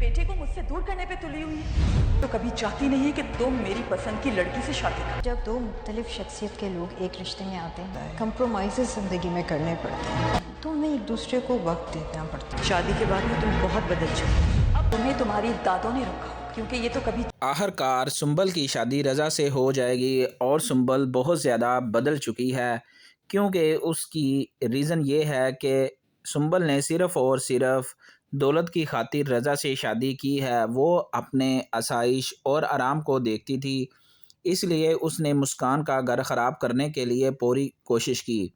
बेटे को मुझसे दूर करने पे तुली हुई है, तो कभी चाहती नहीं है कि तुम मेरी पसंद की लड़की से शादी करो। जब दो मुख्तलिफ शख्सियत के लोग एक रिश्ते में आते हैं, कंप्रोमाइज़ ज़िंदगी में करने पड़ते हैं, तो हमें एक दूसरे को वक्त देना पड़ता है। शादी के बाद में तुम बहुत बदल चुकी, अब तुम्हें तुम्हारी दादों ने रोका, क्योंकि ये तो कभी आखिरकार सुंबल की शादी रज़ा से हो जाएगी और सुंबल बहुत ज़्यादा बदल चुकी है, क्योंकि उसकी रीज़न ये है कि सुंबल ने सिर्फ़ और सिर्फ दौलत की खातिर रज़ा से शादी की है। वो अपने आसाइश और आराम को देखती थी, इसलिए उसने मुस्कान का घर ख़राब करने के लिए पूरी कोशिश की।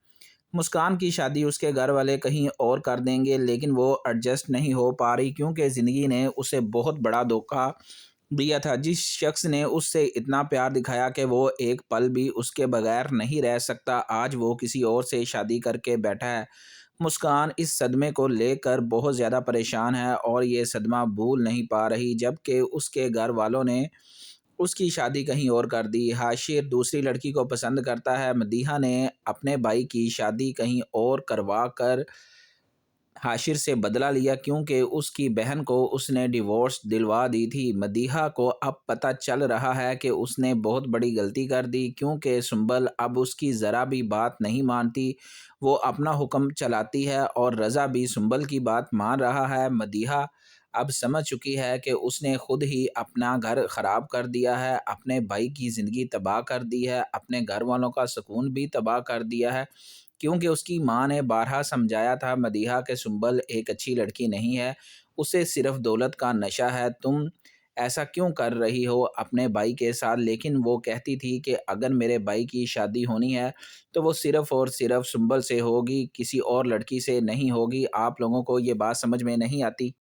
मुस्कान की शादी उसके घर वाले कहीं और कर देंगे, लेकिन वो एडजस्ट नहीं हो पा रही, क्योंकि ज़िंदगी ने उसे बहुत बड़ा धोखा दिया था। जिस शख्स ने उससे इतना प्यार दिखाया कि वो एक पल भी उसके बगैर नहीं रह सकता, आज वो किसी और से शादी करके बैठा है। मुस्कान इस सदमे को लेकर बहुत ज़्यादा परेशान है और ये सदमा भूल नहीं पा रही, जबकि उसके घर वालों ने उसकी शादी कहीं और कर दी। हाशिर दूसरी लड़की को पसंद करता है। मदीहा ने अपने भाई की शादी कहीं और करवा कर हाशिर से बदला लिया, क्योंकि उसकी बहन को उसने डिवोर्स दिलवा दी थी। मदीहा को अब पता चल रहा है कि उसने बहुत बड़ी गलती कर दी, क्योंकि सुंबल अब उसकी ज़रा भी बात नहीं मानती। वो अपना हुक्म चलाती है और रज़ा भी सुंबल की बात मान रहा है। मदीहा अब समझ चुकी है कि उसने खुद ही अपना घर ख़राब कर दिया है, अपने भाई की ज़िंदगी तबाह कर दी है, अपने घर वालों का सुकून भी तबाह कर दिया है, क्योंकि उसकी माँ ने बारहा समझाया था मदीहा कि सुंबल एक अच्छी लड़की नहीं है, उसे सिर्फ दौलत का नशा है, तुम ऐसा क्यों कर रही हो अपने भाई के साथ। लेकिन वो कहती थी कि अगर मेरे भाई की शादी होनी है तो वो सिर्फ और सिर्फ सुंबल से होगी, किसी और लड़की से नहीं होगी। आप लोगों को ये बात समझ में नहीं आती?